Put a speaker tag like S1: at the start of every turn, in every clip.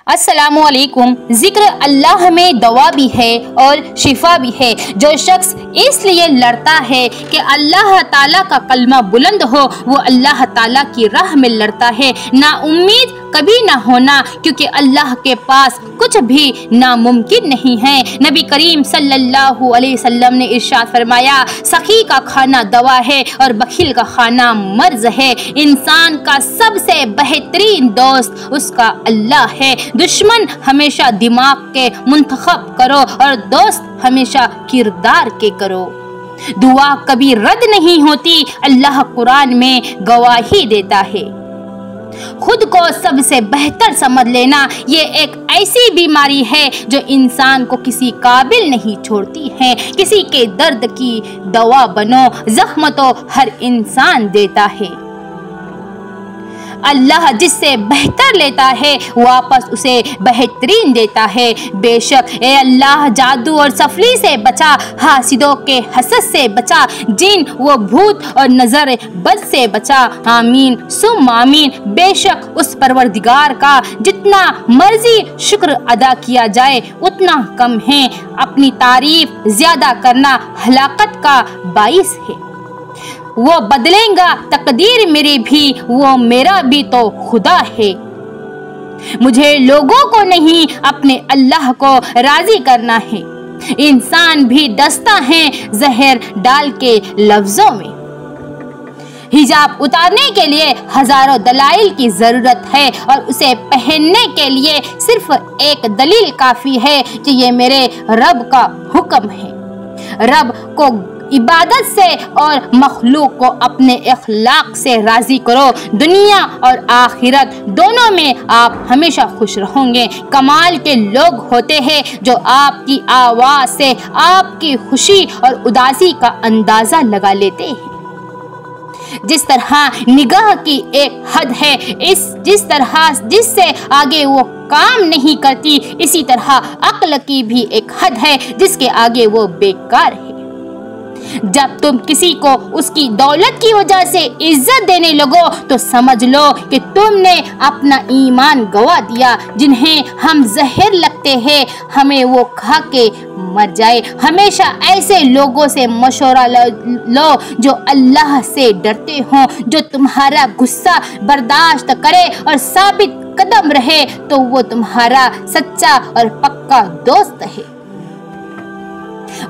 S1: अस्सलामुअलैकुम। जिक्र अल्लाह में दवा भी है और शिफा भी है। जो शख्स इसलिए लड़ता है कि अल्लाह ताला का कलमा बुलंद हो, वो अल्लाह ताला की राह में लड़ता है। ना उम्मीद कभी ना होना, क्योंकि अल्लाह के पास कुछ भी नामुमकिन नहीं है। नबी करीम सल्लल्लाहु अलैहि वसल्लम ने इरशाद फरमाया, सखी का खाना दवा है और बखील का खाना मर्ज है। इंसान का सबसे बेहतरीन दोस्त उसका अल्लाह है। दुश्मन हमेशा दिमाग के मुंतखब करो और दोस्त हमेशा किरदार के करो। दुआ कभी रद्द नहीं होती, अल्लाह कुरान में गवाही देता है। खुद को सबसे बेहतर समझ लेना ये एक ऐसी बीमारी है जो इंसान को किसी काबिल नहीं छोड़ती है। किसी के दर्द की दवा बनो, जख्म तो हर इंसान देता है। अल्लाह जिससे बेहतर लेता है वापस उसे बेहतरीन देता है। बेशक ए अल्लाह जादू और सफली से बचा, हासिदों के हसद से बचा, जिन वो भूत और नजर बद से बचा। आमीन सुम आमीन। बेशक उस परवरदिगार का जितना मर्जी शुक्र अदा किया जाए उतना कम है। अपनी तारीफ ज्यादा करना हलाकत का बाइस है। वो बदलेगा तकदीर मेरी भी, वो मेरा भी तो खुदा है। मुझे लोगों को नहीं अपने अल्लाह को राजी करना है। इंसान भी डसता है जहर डाल के लफ्जों में। हिजाब उतारने के लिए हजारों दलाइल की जरूरत है और उसे पहनने के लिए सिर्फ एक दलील काफी है कि ये मेरे रब का हुक्म है। रब को इबादत से और मखलूक को अपने इखलाक से राजी करो। दुनिया और आखिरत दोनों में आप हमेशा खुश रहोगे। कमाल के लोग होते हैं जो आपकी आवाज से आपकी खुशी और उदासी का अंदाजा लगा लेते हैं। जिस तरह निगाह की एक हद है, जिससे आगे वो काम नहीं करती, इसी तरह अक्ल की भी एक हद है जिसके आगे वो बेकार है। जब तुम किसी को उसकी दौलत की वजह से इज्जत देने लगो तो समझ लो कि तुमने अपना ईमान गवा दिया। जिन्हें हम जहर लगते हैं हमें वो खा के मर जाए। हमेशा ऐसे लोगों से मशवरा लो जो अल्लाह से डरते हों, जो तुम्हारा गुस्सा बर्दाश्त करे और साबित कदम रहे, तो वो तुम्हारा सच्चा और पक्का दोस्त है।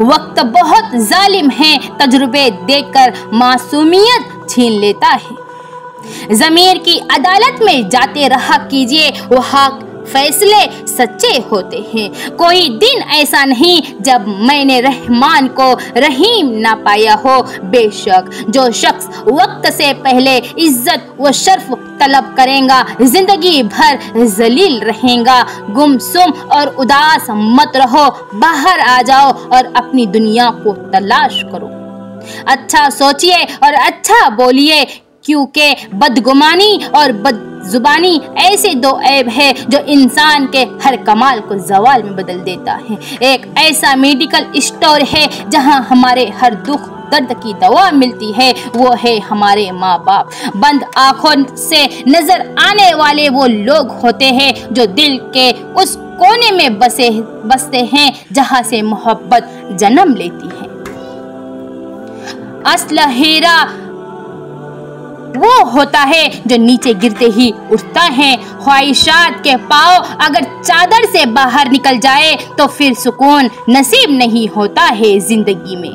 S1: वक्त बहुत जालिम है, तजुर्बे देकर मासूमियत छीन लेता है। ज़मीर की अदालत में जाते रहा कीजिए, वहाँ फैसले सच्चे होते हैं। कोई दिन ऐसा नहीं जब मैंने रहमान को रहीम ना पाया हो। बेशक जो शख्स वक्त से पहले इज्जत व शर्फ तलब करेगा जिंदगी भर जलील रहेगा। गुमसुम और उदास मत रहो, बाहर आ जाओ और अपनी दुनिया को तलाश करो। अच्छा सोचिए और अच्छा बोलिए, क्योंकि बदगुमानी और बदजुबानी ऐसे दो ऐब है जो इंसान के हर कमाल को जवाल में बदल देता है। एक ऐसा मेडिकल स्टोर है जहां हमारे हर दुख दर्द की दवा मिलती है, वो है हमारे माँ बाप। बंद आंखों से नजर आने वाले वो लोग होते हैं जो दिल के उस कोने में बसते हैं जहां से मोहब्बत जन्म लेती है। असली हीरा वो होता है जो नीचे गिरते ही उठता है। ख्वाहिशात के पाँव अगर चादर से बाहर निकल जाए तो फिर सुकून नसीब नहीं होता है जिंदगी में।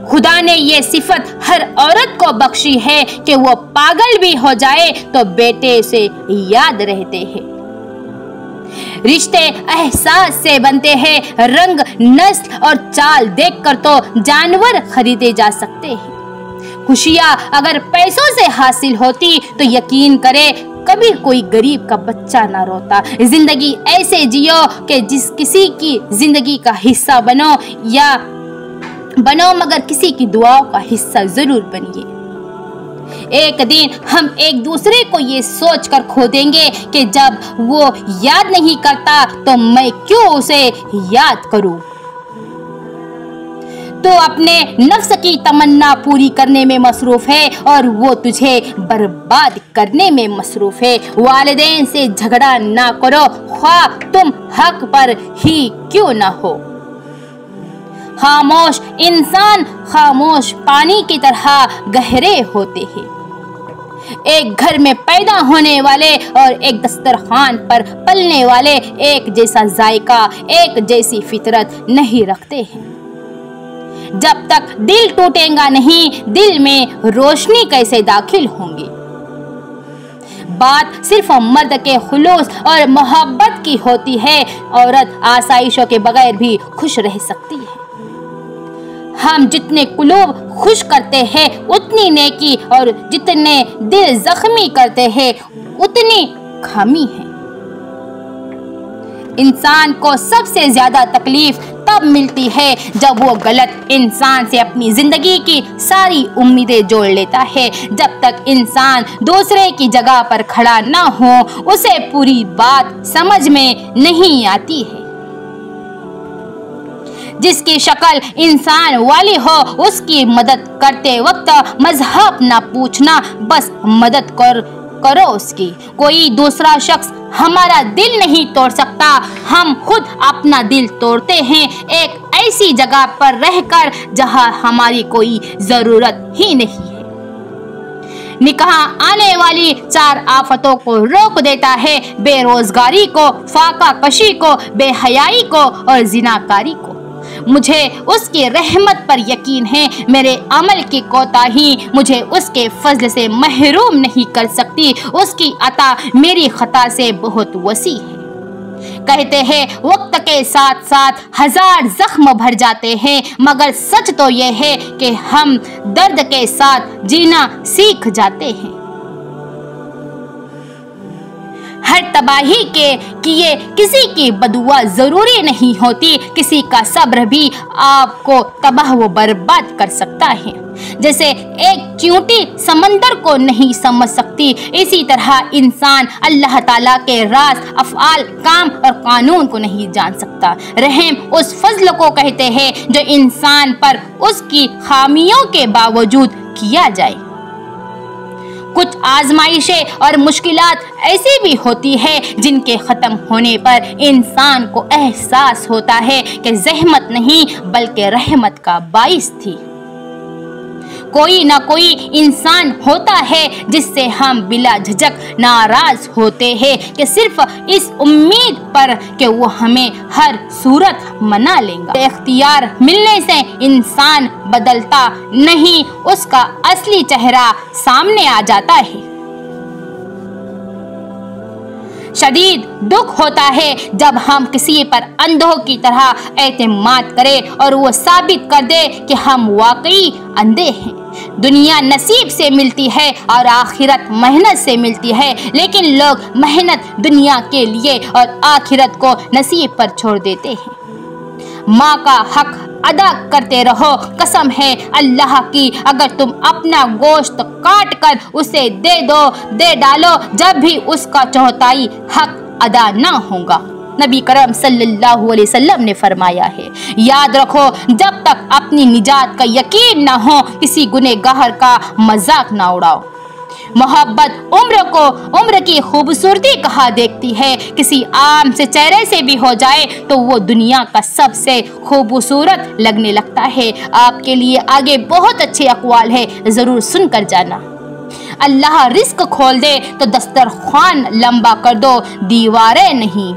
S1: खुदा ने ये सिफत हर औरत को बख्शी है कि वो पागल भी हो जाए तो बेटे से याद रहते हैं। रिश्ते एहसास से बनते हैं, रंग नस्ल और चाल देखकर तो जानवर खरीदे जा सकते हैं। खुशियाँ अगर पैसों से हासिल होती तो यकीन करे कभी कोई गरीब का बच्चा ना रोता। जिंदगी ऐसे जियो कि जिस किसी की जिंदगी का हिस्सा बनो मगर किसी की दुआओं का हिस्सा जरूर बनिए। एक दिन हम एक दूसरे को ये सोच कर खो देंगे कि जब वो याद नहीं करता तो मैं क्यों उसे याद करूं। तो अपने नफ्स की तमन्ना पूरी करने में मसरूफ है और वो तुझे बर्बाद करने में मसरूफ है। वालिदैन से झगड़ा ना करो, ख्वाह तुम हक पर ही क्यों ना हो। खामोश इंसान खामोश पानी की तरह गहरे होते हैं। एक घर में पैदा होने वाले और एक दस्तरखान पर पलने वाले एक जैसा जायका, एक जैसी फितरत नहीं रखते हैं। जब तक दिल टूटेगा नहीं, दिल में रोशनी कैसे दाखिल होंगी। बात सिर्फ मर्द के खुलूस और मोहब्बत की होती है। औरत आसाइशों के बगैर भी खुश रह सकती है। हम जितने कुलूब खुश करते हैं उतनी नेकी, और जितने दिल जख्मी करते हैं उतनी खामी है। इंसान को सबसे ज्यादा तकलीफ तब मिलती है जब वो गलत इंसान से अपनी जिंदगी की सारी उम्मीदें जोड़ लेता है। जब तक इंसान दूसरे की जगह पर खड़ा ना हो, उसे पूरी बात समझ में नहीं आती है। जिसकी शक्ल इंसान वाली हो, उसकी मदद करते वक्त मजहब ना पूछना, बस मदद करो उसकी। कोई दूसरा शख्स हमारा दिल नहीं तोड़ सकता, हम खुद अपना दिल तोड़ते हैं, एक ऐसी जगह पर रहकर जहां हमारी कोई जरूरत ही नहीं है। निकाह आने वाली 4 आफतों को रोक देता है, बेरोजगारी को, फाका कशी को, बेहयाई को और जिनाकारी को। मुझे उसकी रहमत पर यकीन है। मेरे अमल की कोताही मुझे उसके फजल से महरूम नहीं कर सकती। उसकी अता मेरी खता से बहुत वसी है। कहते हैं वक्त के साथ साथ 1000 जख्म भर जाते हैं, मगर सच तो यह है कि हम दर्द के साथ जीना सीख जाते हैं। हर तबाही के किए किसी की बदुआ जरूरी नहीं होती। किसी का सब्र भी आपको तबाह व बर्बाद कर सकता है। जैसे एक चींटी समंदर को नहीं समझ सकती, इसी तरह इंसान अल्लाह ताला के राज, अफ़आल, काम और कानून को नहीं जान सकता। रहम उस फजल को कहते हैं जो इंसान पर उसकी खामियों के बावजूद किया जाए। कुछ आजमाइशें और मुश्किलात ऐसी भी होती है जिनके खत्म होने पर इंसान को एहसास होता है कि ज़हमत नहीं बल्कि रहमत का बाइस थी। कोई ना कोई इंसान होता है जिससे हम बिला झिझक नाराज होते हैं कि सिर्फ इस उम्मीद पर कि वो हमें हर सूरत मना लेगा। इख्तियार मिलने से इंसान बदलता नहीं, उसका असली चेहरा सामने आ जाता है। शदीद दुख होता है जब हम किसी पर अंधों की तरह एतमाद करें और वो साबित कर दे कि हम वाकई अंधे हैं। दुनिया नसीब से मिलती है और आखिरत मेहनत से मिलती है, लेकिन लोग मेहनत दुनिया के लिए और आखिरत को नसीब पर छोड़ देते हैं। माँ का हक अदा करते रहो। कसम है अल्लाह की, अगर तुम अपना गोश्त काट कर उसे दे डालो जब भी उसका चौथाई हक अदा ना होगा। नबी करम सल्लल्लाहु अलैहि वसल्लम ने फरमाया है, याद रखो जब तक अपनी निजात का यकीन ना हो किसी गुनहगार का मजाक ना उड़ाओ। मोहब्बत उम्र की खूबसूरती कहा देखती है। किसी आम से चेहरे से भी हो जाए तो वो दुनिया का सबसे खूबसूरत लगने लगता है। आपके लिए आगे बहुत अच्छे अक़वाल है, जरूर सुनकर जाना। अल्लाह रिस्क खोल दे तो दस्तरखान लंबा कर दो, दीवारें नहीं।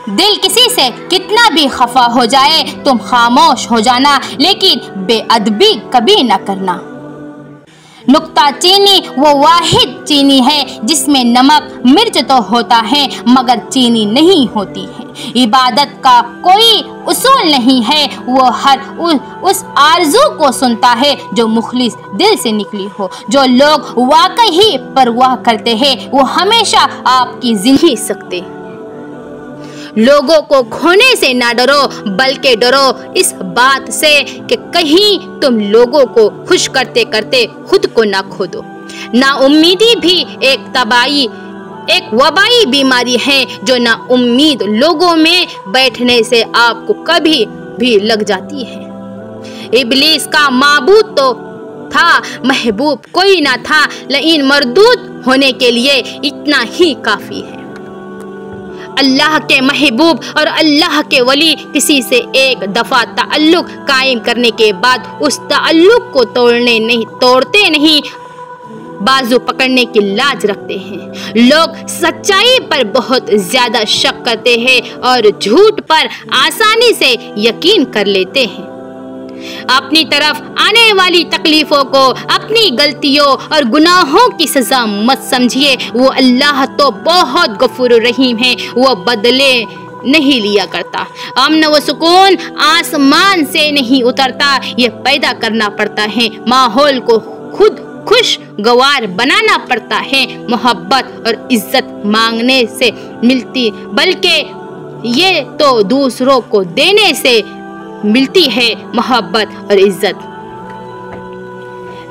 S1: दिल किसी से कितना भी खफा हो जाए तुम खामोश हो जाना, लेकिन बेअदबी कभी न करना। नुक्ता चीनी वो वाहिद चीनी है जिसमें नमक मिर्च तो होता है मगर चीनी नहीं होती है। इबादत का कोई उसूल नहीं है, वो हर उस आरज़ू को सुनता है जो मुखलिस दिल से निकली हो। जो लोग वाकई ही परवाह करते हैं वो हमेशा आपकी जिंदगी सकते। लोगों को खोने से ना डरो बल्कि डरो इस बात से कि कहीं तुम लोगों को खुश करते करते खुद को ना खो दो। नाउम्मीदी भी एक वबाई बीमारी है जो ना उम्मीद लोगों में बैठने से आपको कभी भी लग जाती है। इब्लीस का माबूद तो था, महबूब कोई ना था, लेकिन मरदूद होने के लिए इतना ही काफी है। अल्लाह के महबूब और अल्लाह के वली किसी से एक दफा ताल्लुक कायम करने के बाद उस ताल्लुक को तोड़ते नहीं, बाजू पकड़ने की लाज रखते हैं। लोग सच्चाई पर बहुत ज्यादा शक करते हैं और झूठ पर आसानी से यकीन कर लेते हैं। अपनी तरफ आने वाली तकलीफों को अपनी गलतियों और गुनाहों की सजा मत समझिए। वो अल्लाह तो बहुत गफूर रहीम है, वो बदले नहीं लिया करता। अमन व सुकून आसमान से नहीं उतरता, ये पैदा करना पड़ता है। माहौल को खुद खुशगवार बनाना पड़ता है। मोहब्बत और इज्जत मांगने से मिलती, बल्कि ये तो दूसरों को देने से मिलती है मोहब्बत और इज्जत।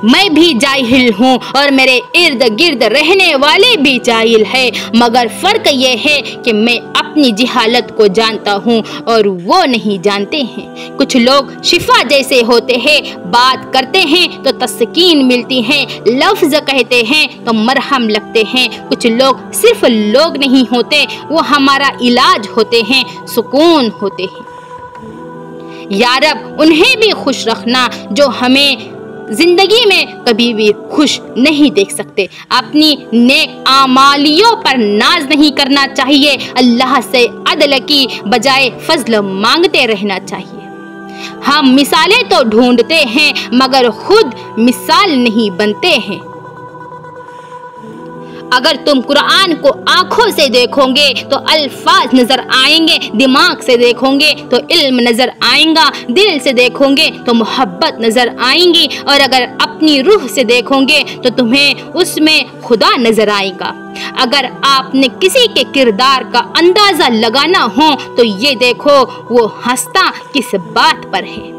S1: मैं भी जाहिल हूँ और मेरे इर्द गिर्द रहने वाले भी जाहिल है, मगर फर्क ये है कि मैं अपनी जिहालत को जानता हूँ और वो नहीं जानते हैं। कुछ लोग शिफा जैसे होते हैं, बात करते हैं तो तस्कीन मिलती है, लफ्ज कहते हैं तो मरहम लगते हैं। कुछ लोग सिर्फ लोग नहीं होते, वो हमारा इलाज होते हैं, सुकून होते हैं। या रब उन्हें भी खुश रखना जो हमें जिंदगी में कभी भी खुश नहीं देख सकते। अपनी नेक आमालियों पर नाज नहीं करना चाहिए, अल्लाह से अदल की बजाय फजल मांगते रहना चाहिए। हम मिसालें तो ढूंढते हैं मगर खुद मिसाल नहीं बनते हैं। अगर तुम कुरान को आंखों से देखोगे तो अल्फाज नजर आएंगे, दिमाग से देखोगे तो इल्म नजर आएगा, दिल से देखोगे तो मोहब्बत नजर आएंगी, और अगर अपनी रूह से देखोगे तो तुम्हें उसमें खुदा नजर आएगा। अगर आपने किसी के किरदार का अंदाजा लगाना हो तो ये देखो वो हंसता किस बात पर है।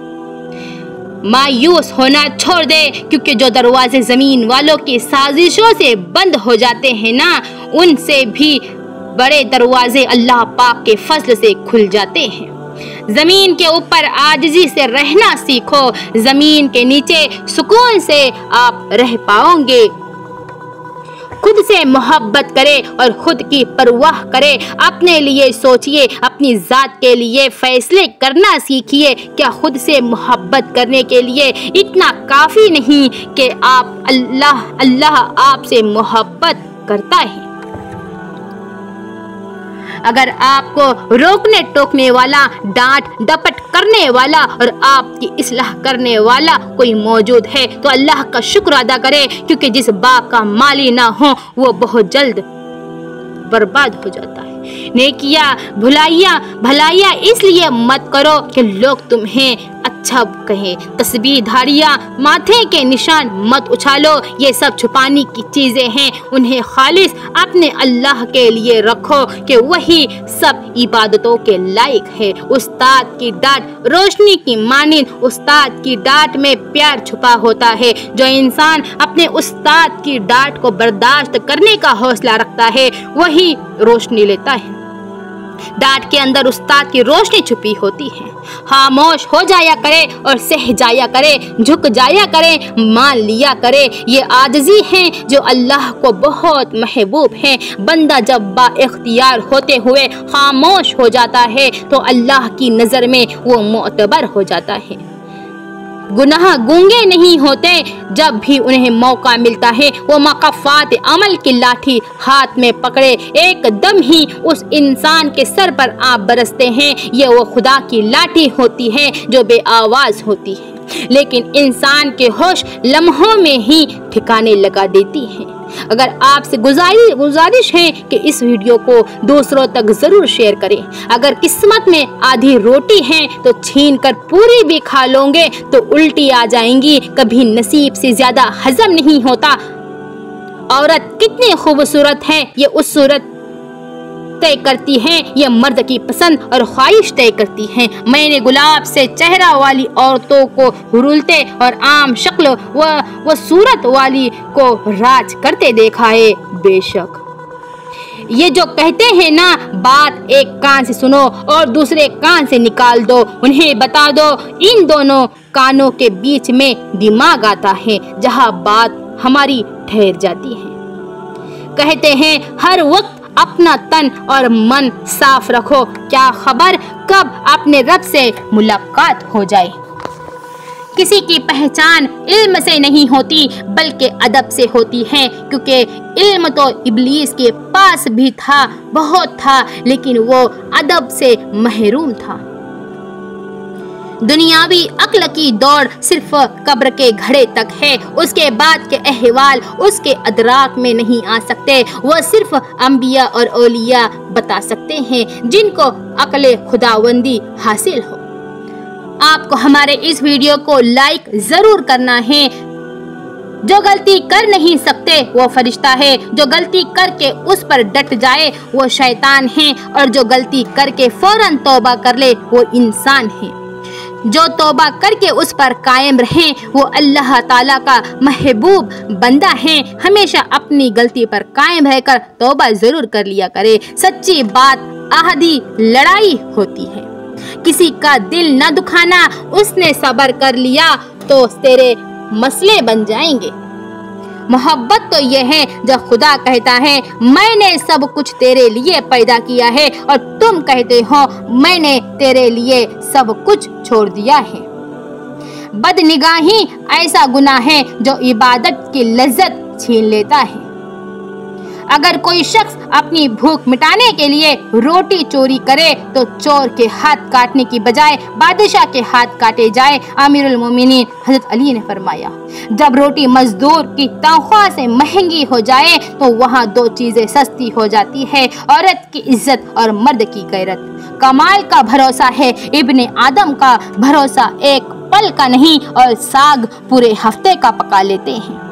S1: मायूस होना छोड़ दे, क्योंकि जो दरवाजे जमीन वालों की साजिशों से बंद हो जाते हैं ना, उनसे भी बड़े दरवाजे अल्लाह पाक के फजल से खुल जाते हैं। जमीन के ऊपर आजिजी से रहना सीखो, जमीन के नीचे सुकून से आप रह पाओगे। खुद से मोहब्बत करे और खुद की परवाह करे। अपने लिए सोचिए, अपनी जात के लिए फैसले करना सीखिए। क्या खुद से मोहब्बत करने के लिए इतना काफी नहीं कि आप अल्लाह आपसे मोहब्बत करता है? अगर आपको रोकने टोकने वाला, डांट डपट करने वाला और आपकी इस्लाह करने वाला कोई मौजूद है तो अल्लाह का शुक्र अदा करें, क्योंकि जिस बाग का माली ना हो वो बहुत जल्द बर्बाद हो जाता है। नेकिया भलाइयाँ इसलिए मत करो कि लोग तुम्हें अच्छा कहें। तस्बीह धारियाँ, माथे के निशान मत उछालो, ये सब छुपाने की चीजें हैं। उन्हें खालिस अपने अल्लाह के लिए रखो कि वही सब इबादतों के लायक है। उस्ताद की डांट रोशनी की मानिंद, उस्ताद की डांट में प्यार छुपा होता है। जो इंसान अपने उस्ताद की डांट को बर्दाश्त करने का हौसला रखता है वही रोशनी लेता है। डांट के अंदर उस्ताद की रोशनी छुपी होती है। खामोश हो जाया करे और सह जाया करे, झुक जाया करे, मान लिया करे। ये आजिज़ी हैं जो अल्लाह को बहुत महबूब हैं। बंदा जब बाइख्तियार होते हुए खामोश हो जाता है तो अल्लाह की नज़र में वो मोतबर हो जाता है। गुनाह गूंगे नहीं होते, जब भी उन्हें मौका मिलता है वो मकाफात अमल की लाठी हाथ में पकड़े एकदम ही उस इंसान के सर पर आप बरसते हैं। ये वो खुदा की लाठी होती है जो बेआवाज होती है, लेकिन इंसान के होश लम्हों में ही ठिकाने लगा देती है। अगर आपसे गुजारिश है कि इस वीडियो को दूसरों तक जरूर शेयर करें। अगर किस्मत में आधी रोटी है तो छीन कर पूरी भी खा लोगे तो उल्टी आ जाएंगी। कभी नसीब से ज्यादा हजम नहीं होता। औरत कितनी खूबसूरत है ये उस सूरत तय करती हैं, ये मर्द की पसंद और ख्वाहिश तय करती हैं। मैंने गुलाब से चेहरा वाली औरतों को हुरुलते और आम शक्ल व सूरत वाली को राज करते देखा है। बेशक ये जो कहते हैं ना, बात एक कान से सुनो और दूसरे कान से निकाल दो, उन्हें बता दो इन दोनों कानों के बीच में दिमाग आता है जहाँ बात हमारी ठहर जाती है। कहते हैं हर वक्त अपना तन और मन साफ रखो, क्या खबर कब अपने रब से मुलाकात हो जाए। किसी की पहचान इल्म से नहीं होती बल्कि अदब से होती है, क्योंकि इल्म तो इब्लीस के पास भी था, बहुत था, लेकिन वो अदब से महरूम था। दुनियावी अक्ल की दौड़ सिर्फ कब्र के घड़े तक है, उसके बाद के अहवाल उसके अदराक में नहीं आ सकते। वो सिर्फ अंबिया और औलिया बता सकते हैं जिनको अक्ल खुदावंदी हासिल हो। आपको हमारे इस वीडियो को लाइक जरूर करना है। जो गलती कर नहीं सकते वो फरिश्ता है, जो गलती करके उस पर डट जाए वो शैतान है, और जो गलती करके फौरन तौबा कर ले वो इंसान है। जो तौबा करके उस पर कायम रहे वो अल्लाह ताला का महबूब बंदा है। हमेशा अपनी गलती पर कायम रहकर तौबा जरूर कर लिया करे। सच्ची बात आधी लड़ाई होती है। किसी का दिल न दुखाना, उसने सब्र कर लिया तो तेरे मसले बन जाएंगे। मोहब्बत तो यह है जब खुदा कहता है मैंने सब कुछ तेरे लिए पैदा किया है, और तुम कहते हो मैंने तेरे लिए सब कुछ छोड़ दिया है। बदनिगाही ऐसा गुनाह है जो इबादत की लज्जत छीन लेता है। अगर कोई शख्स अपनी भूख मिटाने के लिए रोटी चोरी करे तो चोर के हाथ काटने की बजाय बादशाह के हाथ काटे जाए। अमीरुल मोमिनीन हजरत अली ने फरमाया, जब रोटी मजदूर की तनख्वाह से महंगी हो जाए तो वहाँ दो चीजें सस्ती हो जाती है, औरत की इज्जत और मर्द की गैरत। कमाल का भरोसा है इब्ने आदम का भरोसा एक पल का नहीं, और साग पूरे हफ्ते का पका लेते हैं।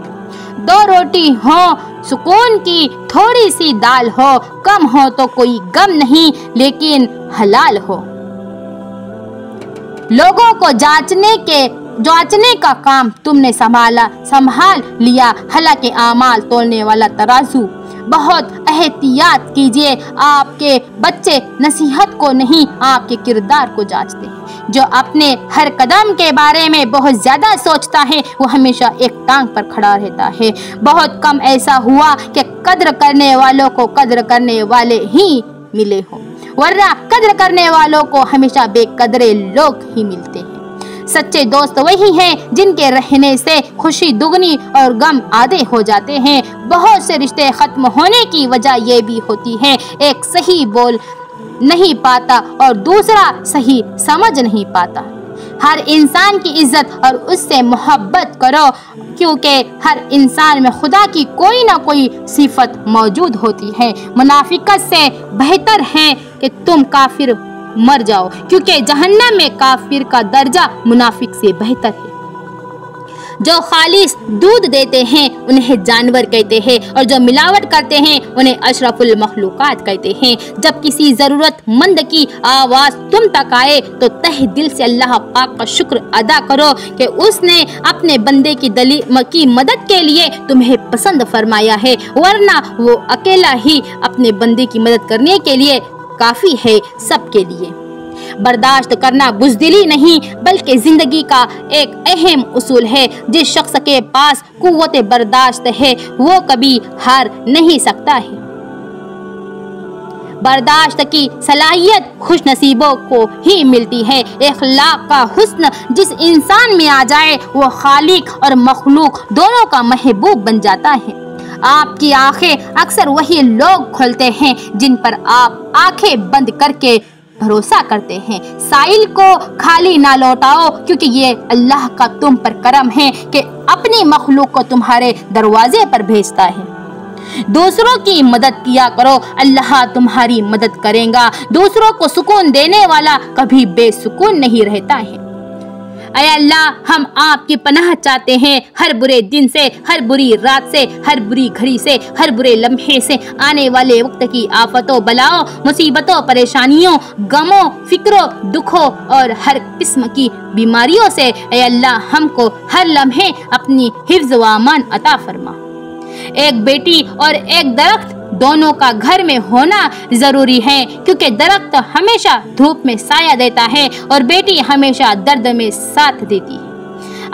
S1: दो रोटी हो सुकून की, थोड़ी सी दाल हो, कम हो तो कोई गम नहीं, लेकिन हलाल हो। लोगों को जांचने का काम तुमने संभाल लिया, हालांकि आमाल तोलने वाला तराजू। बहुत एहतियात कीजिए, आपके बच्चे नसीहत को नहीं आपके किरदार को जांचते हैं। जो अपने हर कदम के बारे में बहुत ज्यादा सोचता है वो हमेशा एक टांग पर खड़ा रहता है। बहुत कम ऐसा हुआ कि कद्र करने वालों को कद्र करने वाले ही मिले हो, वरना कद्र करने वालों को हमेशा बेकदरे लोग ही मिलते हैं। सच्चे दोस्त वही हैं जिनके रहने से खुशी दुगनी और गम आधे हो जाते हैं। बहुत से रिश्ते खत्म होने की वजह ये भी होती है, एक सही बोल नहीं पाता और दूसरा सही समझ नहीं पाता। हर इंसान की इज्जत और उससे मोहब्बत करो, क्योंकि हर इंसान में खुदा की कोई ना कोई सिफत मौजूद होती है। मुनाफिकत से बेहतर है कि तुम काफिर मर जाओ, क्योंकि जहन्नम में काफिर का दर्जा मुनाफिक से बेहतर है। जो खालिस दूध देते हैं उन्हें जानवर कहते हैं, और जो मिलावट करते हैं उन्हें अशरफुल मखलूकात कहते हैं। जब किसी जरूरतमंद की आवाज तुम तक आए तो तहे दिल से अल्लाह पाक का शुक्र अदा करो कि उसने अपने बंदे की मदद के लिए तुम्हें पसंद फरमाया है, वरना वो अकेला ही अपने बंदे की मदद करने के लिए काफी है सबके लिए। बर्दाश्त करना बुज़दिली नहीं बल्कि जिंदगी का एक अहम उसूल है। जिस शख्स के पास कुव्वत बर्दाश्त है वो कभी हार नहीं सकता है। बर्दाश्त की सलाहियत खुश नसीबों को ही मिलती है। इखलाक का हुस्न जिस इंसान में आ जाए वो खालिक और मखलूक दोनों का महबूब बन जाता है। आपकी आंखें अक्सर वही लोग खोलते हैं जिन पर आप आंखें बंद करके भरोसा करते हैं। साइल को खाली ना लौटाओ, क्योंकि ये अल्लाह का तुम पर करम है कि अपनी मखलूक को तुम्हारे दरवाजे पर भेजता है। दूसरों की मदद किया करो, अल्लाह तुम्हारी मदद करेगा। दूसरों को सुकून देने वाला कभी बेसुकून नहीं रहता है। ऐ अल्लाह, हम आपकी पनाह चाहते हैं हर बुरे दिन से, हर बुरी रात से, हर बुरी घड़ी से, हर बुरे लम्हे से, आने वाले वक्त की आफतों, बलाओं, मुसीबतों, परेशानियों, गमों, फिक्रों, दुखों और हर किस्म की बीमारियों से। ऐ अल्लाह, हमको हर लम्हे अपनी हिफ्ज़ व अमान अता फरमा। एक बेटी और एक दरख्त दोनों का घर में होना जरूरी है, क्योंकि दरख्त हमेशा धूप में साया देता है और बेटी हमेशा दर्द में साथ देती है।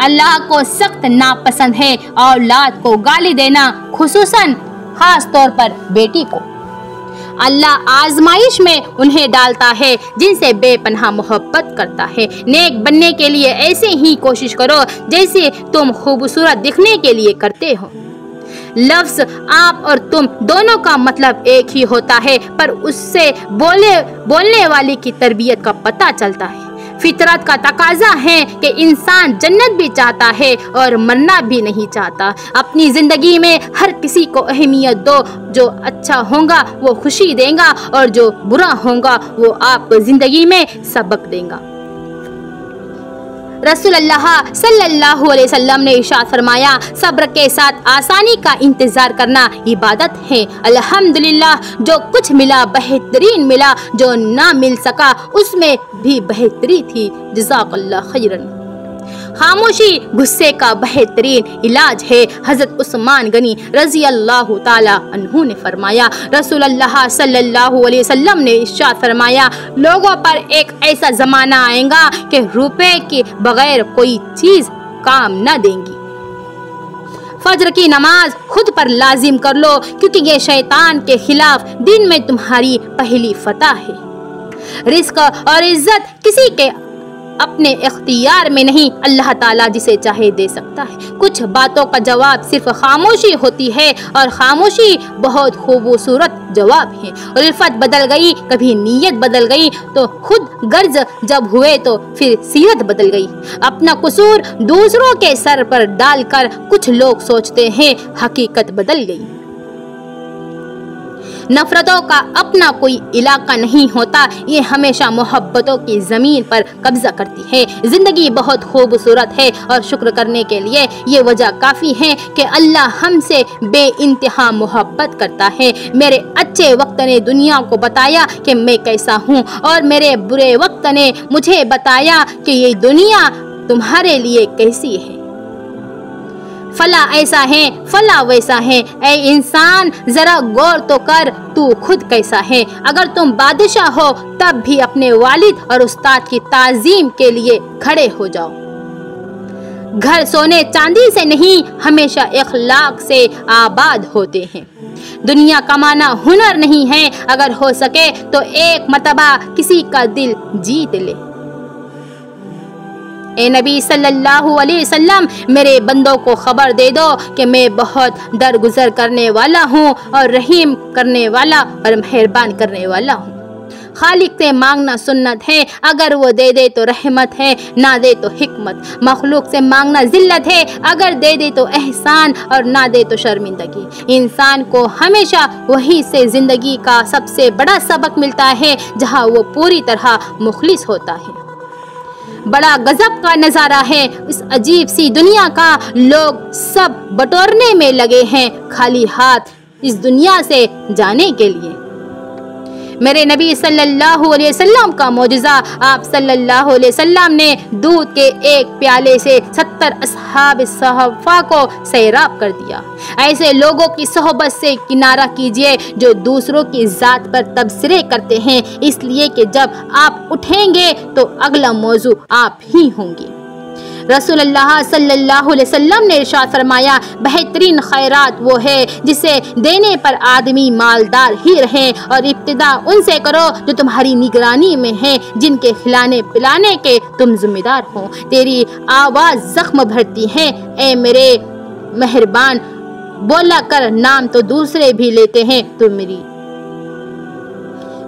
S1: अल्लाह को सख्त नापसंद है औलाद को गाली देना, खुसूसन खास तौर पर बेटी को। अल्लाह आजमाइश में उन्हें डालता है जिनसे बेपनाह मोहब्बत करता है। नेक बनने के लिए ऐसे ही कोशिश करो जैसे तुम खूबसूरत दिखने के लिए करते हो। लफ्ज आप और तुम दोनों का मतलब एक ही होता है, पर उससे बोलने वाले की तरबियत का पता चलता है। फितरत का तकाजा है कि इंसान जन्नत भी चाहता है और मरना भी नहीं चाहता। अपनी जिंदगी में हर किसी को अहमियत दो। जो अच्छा होगा वो खुशी देगा और जो बुरा होगा वो आपको जिंदगी में सबक देगा। रसूलुल्लाह सल्लल्लाहु अलैहि वसल्लम ने इरशाद फरमाया, सब्र के साथ आसानी का इंतजार करना इबादत है। अल्हम्दुलिल्लाह, जो कुछ मिला बेहतरीन मिला, जो ना मिल सका उसमें भी बेहतरी थी। जज़ाकल्लाह खैरन। खामोशी गुस्से का बेहतरीन इलाज है। हजरत उस्मान गनी रजी अल्लाह ताला अन्हु ने फरमाया, रसूलुल्लाह सल्लल्लाहु अलैहि वसल्लम ने इरशाद फरमाया, लोगों पर एक ऐसा जमाना आएगा कि रुपए के बगैर कोई चीज काम न देंगी। फजर की नमाज खुद पर लाजिम कर लो, क्योंकि ये शैतान के खिलाफ दिन में तुम्हारी पहली फतह है। रिस्क और इज्जत किसी के अपने इख्तियार में नहीं, अल्लाह ताला जिसे चाहे दे सकता है। कुछ बातों का जवाब सिर्फ खामोशी होती है और खामोशी बहुत खूबसूरत जवाब है। उल्फत बदल गई, कभी नीयत बदल गई तो खुद गर्ज जब हुए तो फिर सीरत बदल गई। अपना कसूर दूसरों के सर पर डालकर कुछ लोग सोचते हैं हकीकत बदल गई। नफरतों का अपना कोई इलाका नहीं होता, ये हमेशा मोहब्बतों की जमीन पर कब्जा करती है। जिंदगी बहुत खूबसूरत है और शुक्र करने के लिए ये वजह काफ़ी है कि अल्लाह हमसे बेइंतहा मोहब्बत करता है। मेरे अच्छे वक्त ने दुनिया को बताया कि मैं कैसा हूँ और मेरे बुरे वक्त ने मुझे बताया कि ये दुनिया तुम्हारे लिए कैसी है। फला ऐसा है, फला वैसा है। ऐ इंसान जरा गौर तो कर, तू खुद कैसा है। अगर तुम बादशाह हो तब भी अपने वालिद और उस्ताद की ताजीम के लिए खड़े हो जाओ। घर सोने चांदी से नहीं, हमेशा इखलाक से आबाद होते हैं। दुनिया कमाना हुनर नहीं है, अगर हो सके तो एक मर्तबा किसी का दिल जीत ले। ए नबी सल्लल्लाहु अलैहि वसल्लम, मेरे बंदों को खबर दे दो कि मैं बहुत दरगुजर करने वाला हूँ और रहीम करने वाला और मेहरबान करने वाला हूँ। खालिक से मांगना सुन्नत है, अगर वो दे दे तो रहमत है, ना दे तो हिकमत। मखलूक से मांगना जिल्लत है, अगर दे दे तो एहसान और ना दे तो शर्मिंदगी। इंसान को हमेशा वही से जिंदगी का सबसे बड़ा सबक मिलता है जहाँ वो पूरी तरह मुखलिस होता है। बड़ा गजब का नज़ारा है इस अजीब सी दुनिया का। लोग सब बटोरने में लगे हैं, खाली हाथ इस दुनिया से जाने के लिए। मेरे नबी सल्लल्लाहु अलैहि वसल्लम का मौजज़ा, आप सल्लल्लाहु अलैहि वसल्लम ने दूध के एक प्याले से 70 असहाब सहफा को सैराब कर दिया। ऐसे लोगों की सोहबत से किनारा कीजिए जो दूसरों की ज़ात पर तबसरे करते हैं, इसलिए कि जब आप उठेंगे तो अगला मौजू आप ही होंगे। रसूलुल्लाह सल्लल्लाहु अलैहि वसल्लम ने इरशाद फरमाया, बेहतरीन खैरात वो है जिसे देने पर आदमी मालदार ही रहे, और इब्तिदा उनसे करो जो तुम्हारी निगरानी में है, जिनके खिलाने पिलाने के तुम जिम्मेदार हो। तेरी आवाज़ जख्म भरती है, ए मेरे मेहरबान, बोला कर नाम तो दूसरे भी लेते हैं, तो मेरी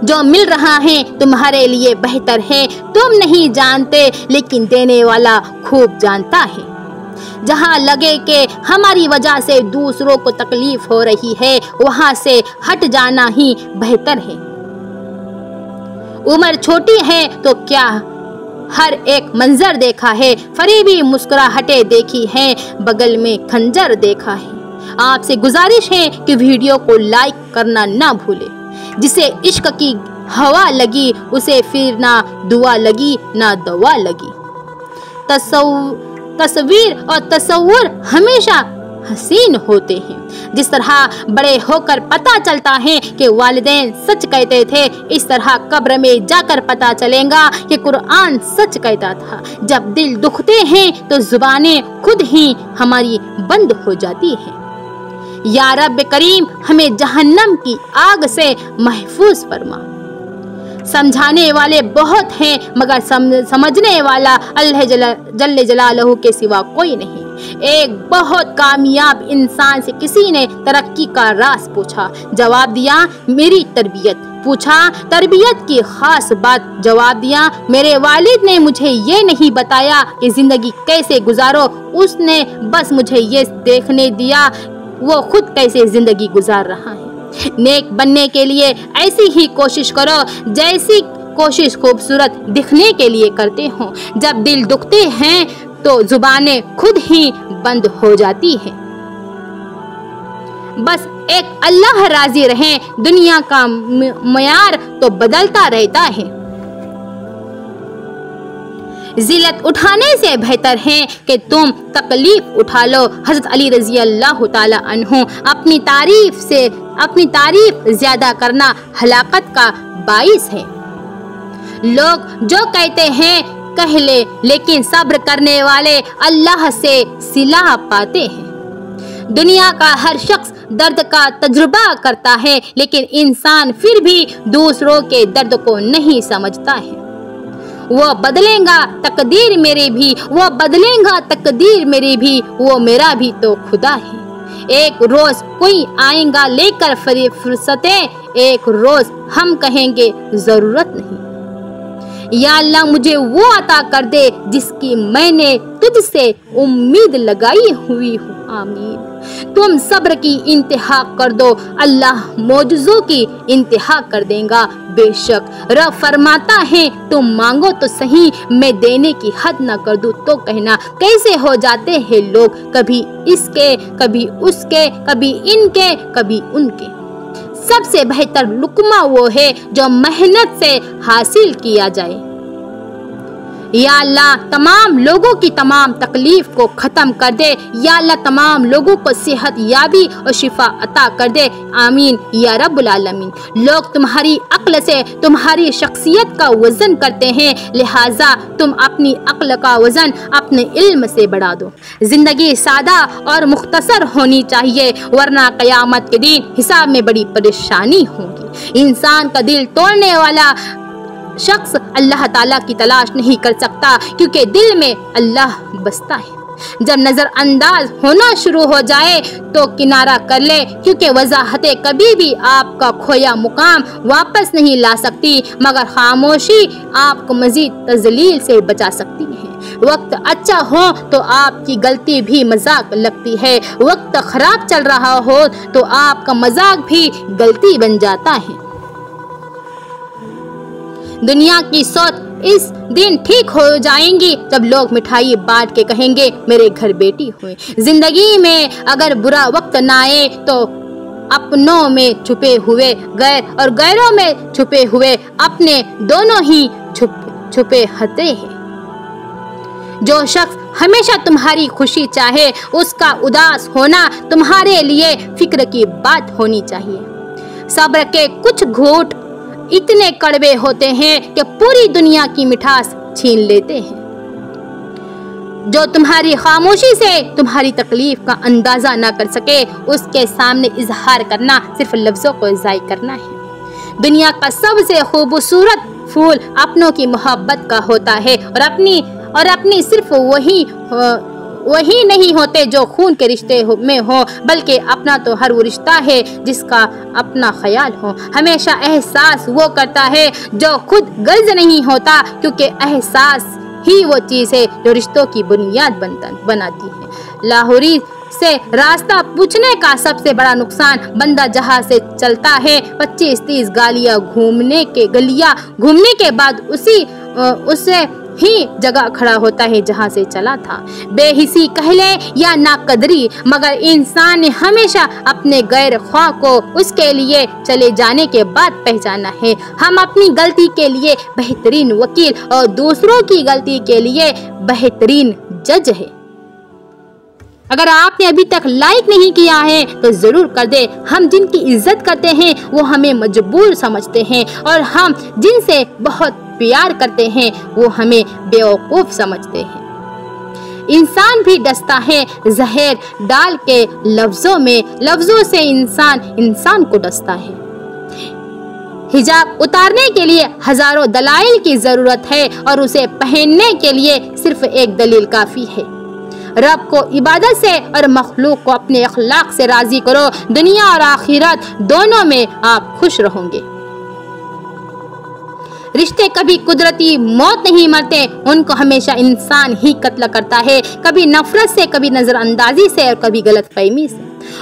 S1: जो मिल रहा है तुम्हारे लिए बेहतर है। तुम नहीं जानते लेकिन देने वाला खूब जानता है। जहाँ लगे कि हमारी वजह से दूसरों को तकलीफ हो रही है, वहाँ से हट जाना ही बेहतर है। उम्र छोटी है तो क्या हर एक मंजर देखा है, फरीबी मुस्कुराहटें देखी है, बगल में खंजर देखा है। आपसे गुजारिश है कि वीडियो को लाइक करना ना भूले। जिसे इश्क की हवा लगी उसे फिर ना दुआ लगी ना दवा लगी। तस्वीर और तस्वुर हमेशा हसीन होते हैं, जिस तरह बड़े होकर पता चलता है कि वालिदैन सच कहते थे, इस तरह कब्र में जाकर पता चलेगा कि कुरान सच कहता था। जब दिल दुखते हैं तो जुबानें खुद ही हमारी बंद हो जाती हैं। या रब करीम हमें जहन्नम की आग से महफूज फरमा। समझाने वाले बहुत हैं मगर समझने वाला अल्लाह जल्ले जलालहू के सिवा कोई नहीं। एक बहुत कामयाब इंसान से किसी ने तरक्की का राज पूछा, जवाब दिया मेरी तरबियत। पूछा तरबियत की खास बात, जवाब दिया मेरे वालिद ने मुझे ये नहीं बताया कि जिंदगी कैसे गुजारो, उसने बस मुझे ये देखने दिया वो खुद कैसे जिंदगी गुजार रहा है। नेक बनने के लिए ऐसी ही कोशिश करो जैसी कोशिश खूबसूरत दिखने के लिए करते हो। जब दिल दुखते हैं तो जुबानें खुद ही बंद हो जाती हैं। बस एक अल्लाह राजी रहे, दुनिया का मयार तो बदलता रहता है। जिल्लत उठाने से बेहतर है कि तुम तकलीफ उठा लो। हज़रत अली रज़ी अल्लाह ताला अन्हु अपनी तारीफ ज्यादा करना हलाकत का बाइस है। लोग जो कहते हैं कह ले, लेकिन सब्र करने वाले अल्लाह से सिला पाते हैं। दुनिया का हर शख्स दर्द का तजुर्बा करता है, लेकिन इंसान फिर भी दूसरों के दर्द को नहीं समझता है। वो बदलेगा तकदीर मेरी भी, वो बदलेगा तकदीर मेरी भी, वो मेरा भी तो खुदा है। एक रोज कोई आएगा लेकर फुर्सतें, एक रोज हम कहेंगे जरूरत नहीं। या अल्लाह मुझे वो अता कर दे जिसकी मैंने तुझसे उम्मीद लगाई हुई हूँ, आमीन। तुम सब्र की इंतहा कर दो, अल्लाह मौजज़ों की इंतहा कर देगा। बेशक रब फरमाता है तुम मांगो तो सही, मैं देने की हद न कर दूं तो कहना। कैसे हो जाते हैं लोग, कभी इसके कभी उसके, कभी इनके कभी उनके। सबसे बेहतर लुक्मा वो है जो मेहनत से हासिल किया जाए। या अल्लाह तमाम लोगों की तमाम तकलीफ को ख़त्म कर दे। या अल्लाह तमाम लोगों को सेहत याबी और शिफा अता कर दे, आमीन या रब्बुल आलमीन। लोग तुम्हारी अक्ल से तुम्हारी शख्सियत का वज़न करते हैं, लिहाजा तुम अपनी अक्ल का वज़न अपने इल्म से बढ़ा दो। ज़िंदगी सादा और मुख्तसर होनी चाहिए, वरना क़यामत के दिन हिसाब में बड़ी परेशानी होगी। इंसान का दिल तोड़ने वाला शख्स अल्लाह ताला की तलाश नहीं कर सकता, क्योंकि दिल में अल्लाह बसता है। जब नज़रअंदाज होना शुरू हो जाए तो किनारा कर ले, क्योंकि वजाहतें कभी भी आपका खोया मुकाम वापस नहीं ला सकती, मगर खामोशी आपको मजीद तजलील से बचा सकती है। वक्त अच्छा हो तो आपकी गलती भी मजाक लगती है, वक्त खराब चल रहा हो तो आपका मजाक भी गलती बन जाता है। दुनिया की सोच इस दिन ठीक हो जाएंगी जब लोग मिठाई बांट के कहेंगे मेरे घर बेटी हुई। जिंदगी में अगर बुरा वक्त ना आए तो अपनों में छुपे हुए गैर और गैरों में छुपे हुए अपने, दोनों ही छुपे हते हैं। जो शख्स हमेशा तुम्हारी खुशी चाहे, उसका उदास होना तुम्हारे लिए फिक्र की बात होनी चाहिए। सब्र के कुछ घूंट इतने कड़वे होते हैं कि पूरी दुनिया की मिठास छीन लेते हैं। जो तुम्हारी खामोशी से तुम्हारी तकलीफ का अंदाजा ना कर सके, उसके सामने इजहार करना सिर्फ लफ्जों को ज़ाय करना है। दुनिया का सबसे खूबसूरत फूल अपनों की मोहब्बत का होता है, और अपनी सिर्फ वही नहीं होते जो खून के रिश्ते में हो, बल्कि अपना तो हर वो रिश्ता है जिसका अपना ख्याल हो। हमेशा एहसास वो करता है जो खुद गर्ज नहीं होता, क्योंकि एहसास ही वो चीज़ है जो रिश्तों की बुनियाद बनाती है। लाहौरी से रास्ता पूछने का सबसे बड़ा नुकसान, बंदा जहाँ से चलता है 25-30 गलियाँ घूमने के बाद उससे ही जगह खड़ा होता है जहाँ से चला था। बेहिसी कहले या नाकदरी, मगर इंसान ने हमेशा अपने गैर ख्वाह को उसके लिए चले जाने के बाद पहचाना है। हम अपनी गलती के लिए बेहतरीन वकील और दूसरों की गलती के लिए बेहतरीन जज है। अगर आपने अभी तक लाइक नहीं किया है तो जरूर कर दे। हम जिनकी इज्जत करते हैं वो हमें मजबूर समझते हैं और हम जिनसे बहुत प्यार करते हैं वो हमें बेवकूफ समझते हैं। इंसान भी डसता है जहर डाल के लफ्जों में, लफ्जों से इंसान को डसता है। हिजाब उतारने के लिए हजारों दलाइल की जरूरत है और उसे पहनने के लिए सिर्फ एक दलील काफी है। रब को इबादत से और मखलूक को अपने अखलाक से राजी करो, दुनिया और आखिरत दोनों में आप खुश रहोगे। रिश्ते कभी कुदरती मौत नहीं मरते, उनको हमेशा इंसान ही कत्ल करता है, कभी नफरत से, कभी नजरअंदाजी से और कभी गलतफहमी से।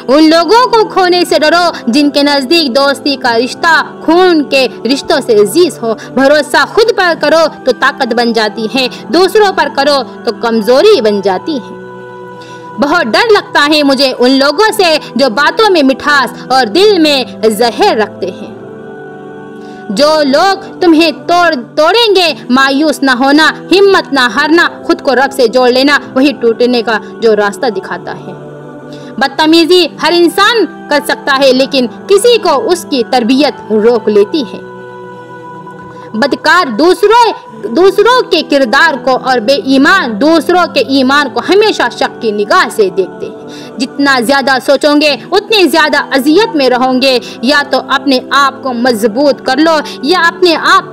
S1: उन लोगों को खोने से डरो जिनके नजदीक दोस्ती का रिश्ता खून के रिश्तों से अजीज हो। भरोसा खुद पर करो तो ताकत बन जाती है, दूसरों पर करो तो कमजोरी बन जाती है। बहुत डर लगता है मुझे उन लोगों से जो बातों में मिठास और दिल में जहर रखते हैं। जो लोग तुम्हें तोड़ेंगे, मायूस ना होना, हिम्मत ना हारना, खुद को रब से जोड़ लेना, वही टूटने का जो रास्ता दिखाता है। बदतमीजी हर इंसान कर सकता है लेकिन किसी को उसकी तरबियत रोक लेती है। बदकार दूसरों के किरदार को और बेईमान दूसरों के ईमान को हमेशा शक की निगाह से देखते हैं। जितना ज्यादा सोचोगे उतनी ज्यादा अजियत में रहोगे। या तो अपने आप को मजबूत कर लो या अपने आप